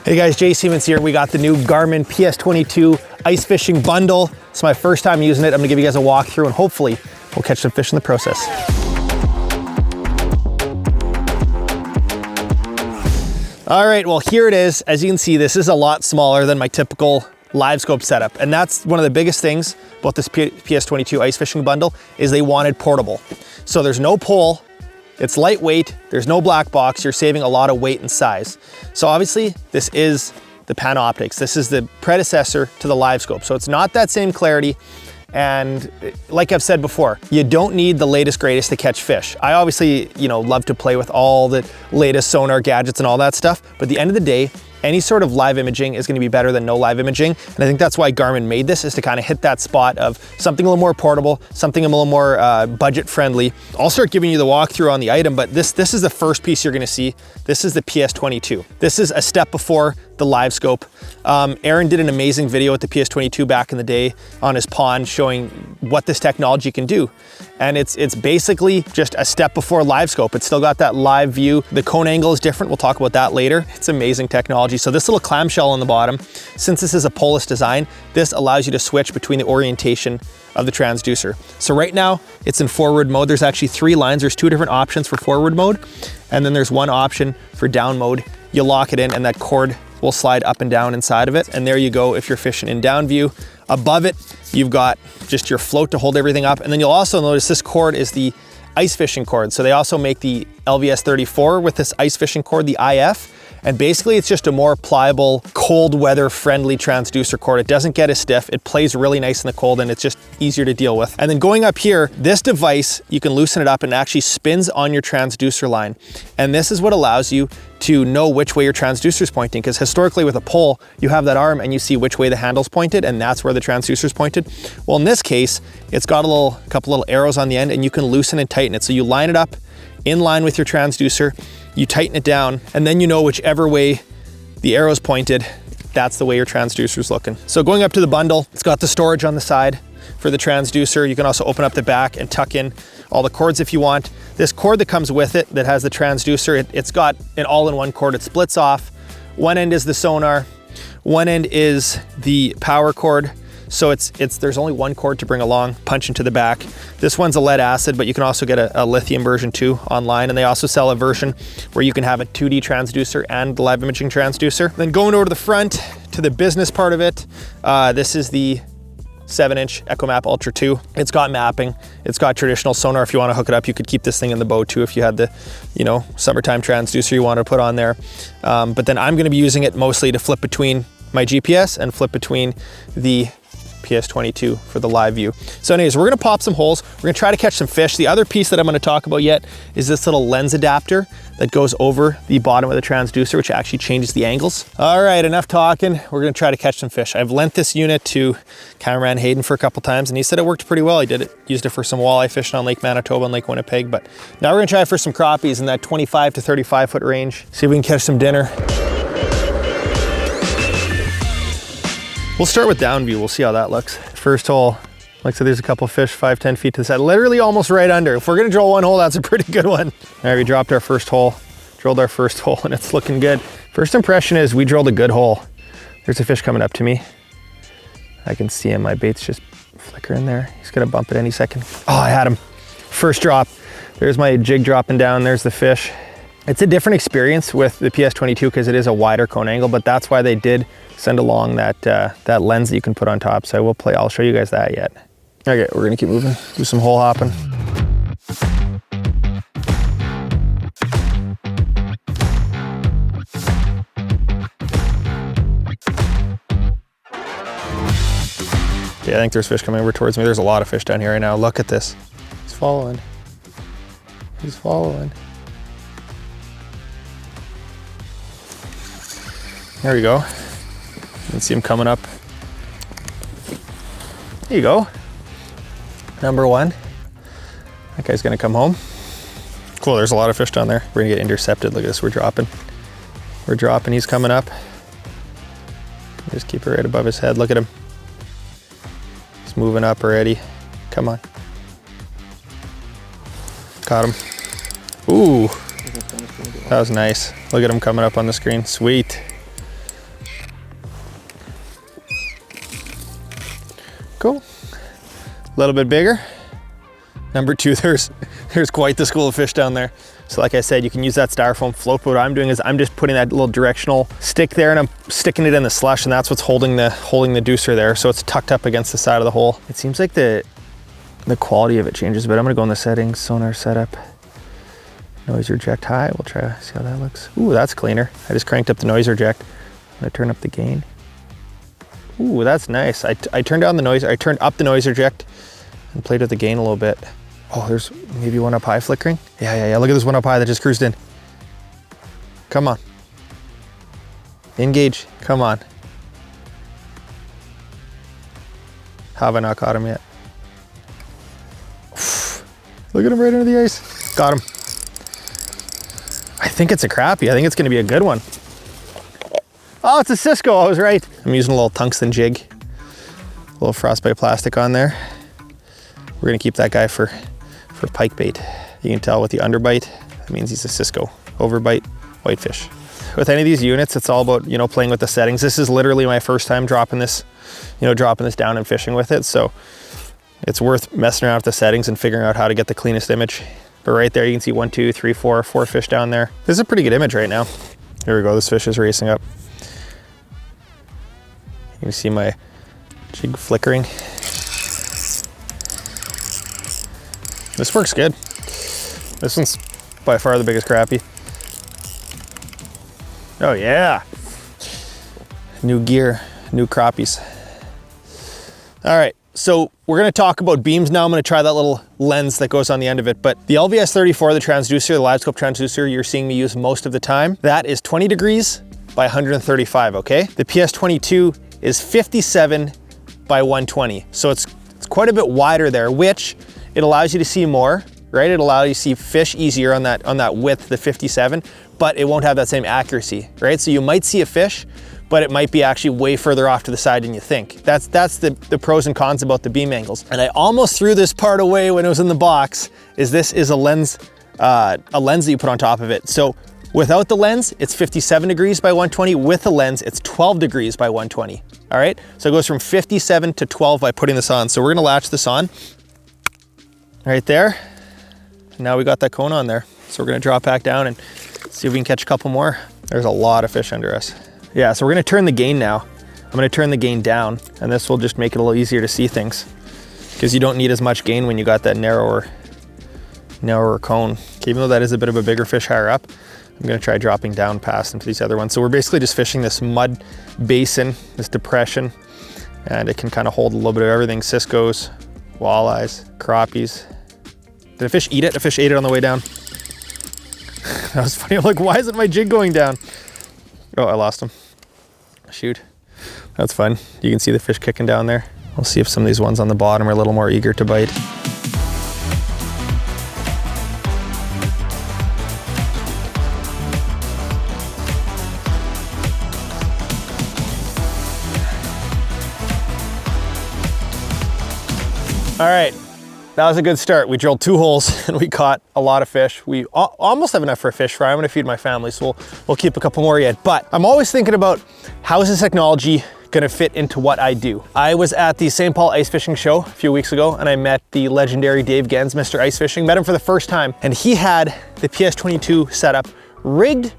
Hey guys, Jay Siemens here. We got the new Garmin PS22 ice fishing bundle. It's my first time using it. I'm gonna give you guys a walkthrough and hopefully we'll catch some fish in the process. All right, well here it is. As you can see, this is a lot smaller than my typical live scope setup. And that's one of the biggest things about this PS22 ice fishing bundle is they wanted portable. So there's no pole, it's lightweight, there's no black box, you're saving a lot of weight and size. So obviously this is the Panoptix. This is the predecessor to the live scope. So it's not that same clarity. And like I've said before, you don't need the latest greatest to catch fish. I obviously, love to play with all the latest sonar gadgets and all that stuff. But at the end of the day, any sort of live imaging is going to be better than no live imaging. And I think that's why Garmin made this, is to kind of hit that spot of something a little more portable, something a little more budget friendly. I'll start giving you the walkthrough on the item, but this is the first piece you're going to see. This is the PS22. This is a step before the live scope. Aaron did an amazing video with the PS22 back in the day on his pond showing what this technology can do. And it's basically just a step before live scope. It's still got that live view. The cone angle is different. We'll talk about that later. It's amazing technology. So this little clamshell on the bottom, since this is a poleless design, this allows you to switch between the orientation of the transducer. So right now it's in forward mode. There's actually 3 lines. There's 2 different options for forward mode. And then there's 1 option for down mode. You lock it in and that cord will slide up and down inside of it. And there you go if you're fishing in down view. Above it, you've got just your float to hold everything up. And then you'll also notice this cord is the ice fishing cord. So they also make the LVS 34 with this ice fishing cord, the IF. And basically it's just a more pliable, cold weather friendly transducer cord. It doesn't get as stiff. It plays really nice in the cold and it's just easier to deal with. And then going up here, this device, you can loosen it up and it actually spins on your transducer line. And this is what allows you to know which way your transducer is pointing, because historically with a pole, you have that arm and you see which way the handle's pointed and that's where the transducer is pointed. Well, in this case, it's got a couple little arrows on the end and you can loosen and tighten it. So you line it up in line with your transducer, you tighten it down, and then you know whichever way the arrow's pointed, that's the way your transducer's looking. So going up to the bundle, it's got the storage on the side for the transducer. You can also open up the back and tuck in all the cords if you want. This cord that comes with it that has the transducer, it's got an all-in-one cord. It splits off. One end is the sonar, one end is the power cord. So there's only 1 cord to bring along, punch into the back. This one's a lead acid, but you can also get a lithium version too online. And they also sell a version where you can have a 2D transducer and the live imaging transducer. Then going over to the front to the business part of it, this is the 7-inch EchoMap Ultra 2. It's got mapping. It's got traditional sonar. If you want to hook it up, you could keep this thing in the boat too if you had the, summertime transducer you want to put on there. But then I'm going to be using it mostly to flip between my GPS and flip between the PS22 for the live view. So anyways, we're gonna pop some holes. We're gonna try to catch some fish. The other piece that I'm gonna talk about yet is this little lens adapter that goes over the bottom of the transducer, which actually changes the angles. All right, enough talking. We're gonna try to catch some fish. I've lent this unit to cameraman Hayden for a couple times and he said it worked pretty well. He used it for some walleye fishing on Lake Manitoba and Lake Winnipeg, but now we're gonna try it for some crappies in that 25 to 35 foot range. See if we can catch some dinner. We'll start with down view. We'll see how that looks. First hole, like I said, there's a couple fish 5-10 feet to the side, literally almost right under. If we're gonna drill 1 hole, that's a pretty good one. All right, we dropped our first hole, drilled our first hole, and it's looking good. First impression is we drilled a good hole. There's a fish coming up to me. I can see him, my bait's just flickering there. He's gonna bump it any second. Oh, I had him. First drop. There's my jig dropping down, there's the fish. It's a different experience with the PS22 because it is a wider cone angle, but that's why they did send along that lens that you can put on top. So I'll show you guys that yet. Okay, we're gonna keep moving, do some hole hopping. Yeah, I think there's fish coming over towards me. There's a lot of fish down here right now. Look at this. He's following. He's following. There we go. You can see him coming up. There you go. Number 1. That guy's gonna come home. Cool, there's a lot of fish down there. We're gonna get intercepted. Look at this, we're dropping. We're dropping, he's coming up. Just keep it right above his head, look at him. He's moving up already. Come on. Caught him. Ooh, that was nice. Look at him coming up on the screen, sweet. Cool. A little bit bigger. Number 2, there's quite the school of fish down there. So like I said, you can use that styrofoam float, but what I'm doing is I'm just putting that little directional stick there and I'm sticking it in the slush, and that's what's holding the deucer there. So it's tucked up against the side of the hole. It seems like the quality of it changes, but I'm gonna go in the settings, sonar setup, noise reject high. We'll try to see how that looks. Ooh, that's cleaner. I just cranked up the noise reject. I'm gonna turn up the gain. Ooh, that's nice. I turned down the noise, I turned up the noise reject and played with the gain a little bit. Oh, there's maybe one up high flickering. Yeah. Look at this one up high that just cruised in. Come on. Engage, come on. Have I not caught him yet? Look at him right under the ice. Got him. I think it's a crappie. I think it's gonna be a good one. Oh, it's a Cisco, I was right. I'm using a little tungsten jig. A little frostbite plastic on there. We're gonna keep that guy for pike bait. You can tell with the underbite, that means he's a Cisco. Overbite, whitefish. With any of these units, it's all about, you know, playing with the settings. This is literally my first time dropping this down and fishing with it. So it's worth messing around with the settings and figuring out how to get the cleanest image. But right there, you can see 1, 2, 3, 4 fish down there. This is a pretty good image right now. Here we go, this fish is racing up. You can see my jig flickering. This works good. This one's by far the biggest crappie. Oh yeah. New gear, new crappies. All right, so we're gonna talk about beams now. I'm gonna try that little lens that goes on the end of it, but the LVS34, the transducer, the live scope transducer you're seeing me use most of the time, that is 20 degrees by 135, okay? The PS22 is 57 by 120. So it's quite a bit wider there, which it allows you to see more, right? It allows you to see fish easier on that width, the 57, but it won't have that same accuracy, right? So you might see a fish, but it might be actually way further off to the side than you think. That's the pros and cons about the beam angles. And I almost threw this part away when it was in the box, this is a lens that you put on top of it. So without the lens, it's 57 degrees by 120. With the lens, it's 12 degrees by 120. All right, so it goes from 57 to 12 by putting this on. So we're gonna latch this on right there. Now we got that cone on there. So we're gonna drop back down and see if we can catch a couple more. There's a lot of fish under us. Yeah, so we're gonna turn the gain now. I'm gonna turn the gain down, and this will just make it a little easier to see things, because you don't need as much gain when you got that narrower cone. Even though that is a bit of a bigger fish higher up, I'm gonna try dropping down past into these other ones. So we're basically just fishing this mud basin, this depression, and it can kind of hold a little bit of everything. Ciscos, walleyes, crappies. Did a fish eat it? A fish ate it on the way down. That was funny. I'm like, why isn't my jig going down? Oh, I lost him. Shoot. That's fun. You can see the fish kicking down there. We'll see if some of these ones on the bottom are a little more eager to bite. All right, that was a good start. We drilled 2 holes and we caught a lot of fish. We almost have enough for a fish fry. I'm gonna feed my family, so we'll keep a couple more yet. But I'm always thinking about, how is this technology gonna fit into what I do? I was at the St. Paul Ice Fishing Show a few weeks ago, and I met the legendary Dave Gens, Mr. Ice Fishing. Met him for the first time, and he had the PS22 setup rigged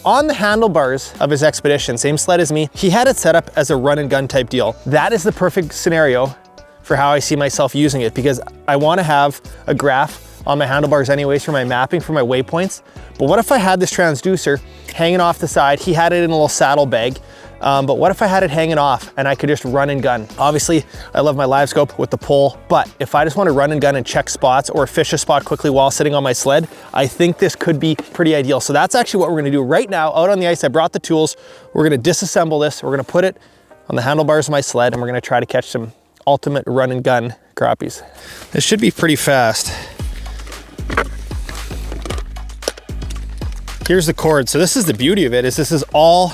on the handlebars of his Expedition, same sled as me. He had it set up as a run and gun type deal. That is the perfect scenario for how I see myself using it, because I want to have a graph on my handlebars anyways for my mapping, for my waypoints. But what if I had this transducer hanging off the side? He had it in a little saddle bag, but what if I had it hanging off and I could just run and gun? Obviously, I love my live scope with the pole, but if I just want to run and gun and check spots or fish a spot quickly while sitting on my sled, I think this could be pretty ideal. So that's actually what we're gonna do right now out on the ice. I brought the tools. We're gonna disassemble this. We're gonna put it on the handlebars of my sled, and we're gonna try to catch some ultimate run and gun crappies. This should be pretty fast. Here's the cord. So this is the beauty of it, is this is all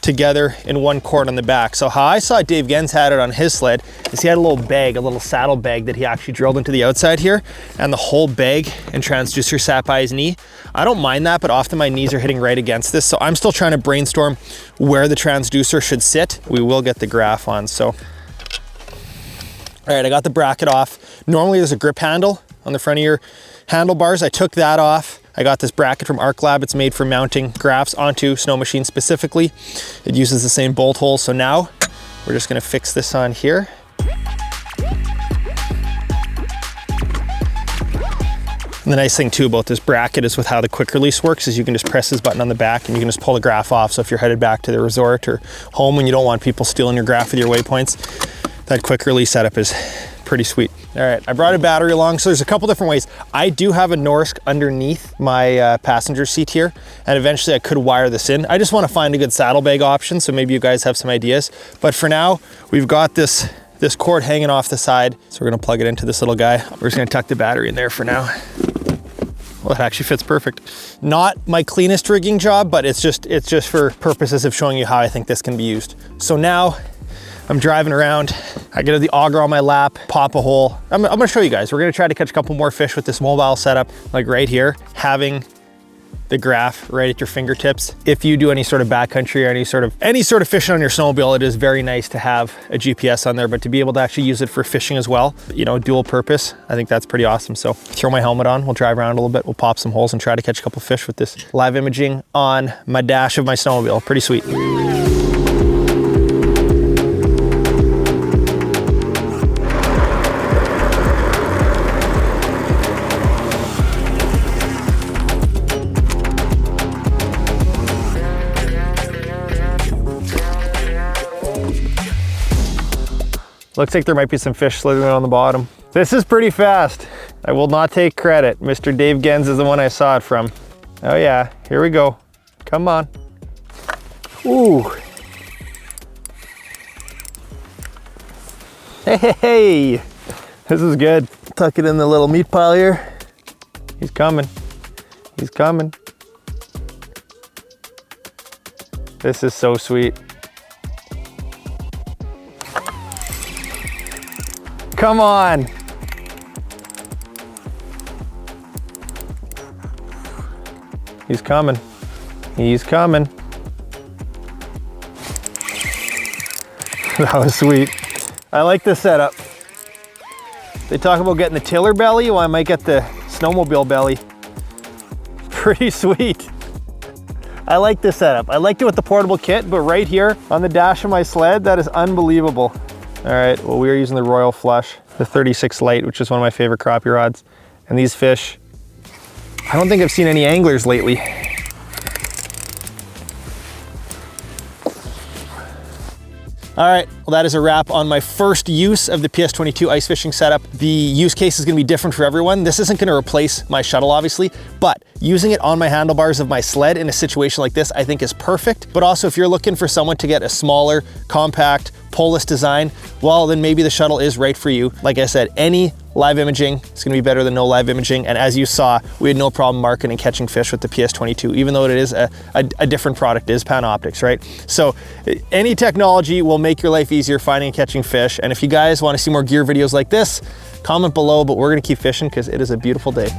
together in one cord on the back. So how I saw Dave Gens had it on his sled is he had a little bag, a little saddle bag that he actually drilled into the outside here, and the whole bag and transducer sat by his knee. I don't mind that, but often my knees are hitting right against this. So I'm still trying to brainstorm where the transducer should sit. We will get the graph on. So All right, I got the bracket off. Normally there's a grip handle on the front of your handlebars. I took that off. I got this bracket from Arc Lab. It's made for mounting graphs onto snow machines specifically. It uses the same bolt hole. So now we're just gonna fix this on here. And the nice thing too about this bracket is with how the quick release works is you can just press this button on the back and you can just pull the graph off. So if you're headed back to the resort or home and you don't want people stealing your graph with your waypoints, that quick release setup is pretty sweet. All right, I brought a battery along. So there's a couple different ways. I do have a Norsk underneath my passenger seat here, and eventually I could wire this in. I just want to find a good saddlebag option, so maybe you guys have some ideas. But for now, we've got this cord hanging off the side. So we're gonna plug it into this little guy. We're just gonna tuck the battery in there for now. Well, it actually fits perfect. Not my cleanest rigging job, but it's just for purposes of showing you how I think this can be used. So now I'm driving around, I get the auger on my lap, pop a hole. I'm gonna show you guys. We're gonna try to catch a couple more fish with this mobile setup, like right here, having the graph right at your fingertips. If you do any sort of backcountry or any sort of fishing on your snowmobile, it is very nice to have a GPS on there, but to be able to actually use it for fishing as well, you know, dual purpose, I think that's pretty awesome. So throw my helmet on, we'll drive around a little bit, we'll pop some holes and try to catch a couple fish with this live imaging on my dash of my snowmobile. Pretty sweet. Looks like there might be some fish slithering on the bottom. This is pretty fast. I will not take credit. Mr. Dave Gens is the one I saw it from. Oh yeah, here we go. Come on. Ooh. Hey, this is good. Tuck it in the little meat pile here. He's coming. He's coming. This is so sweet. Come on. He's coming. He's coming. That was sweet. I like this setup. They talk about getting the tiller belly. Well, I might get the snowmobile belly. Pretty sweet. I like this setup. I liked it with the portable kit, but right here on the dash of my sled, that is unbelievable. All right, well, we are using the Royal Flush, the 36 Light, which is one of my favorite crappie rods. And these fish, I don't think I've seen any anglers lately. All right, well, that is a wrap on my first use of the PS22 ice fishing setup. The use case is gonna be different for everyone. This isn't gonna replace my shuttle, obviously, but using it on my handlebars of my sled in a situation like this, I think is perfect. But also, if you're looking for someone to get a smaller, compact, pole-less design, well, then maybe the shuttle is right for you. Like I said, any live imaging is gonna be better than no live imaging. And as you saw, we had no problem marking and catching fish with the PS22, even though it is a different product, it is Panoptics, right? So any technology will make your life easier finding and catching fish. And if you guys wanna see more gear videos like this, comment below, but we're gonna keep fishing because it is a beautiful day.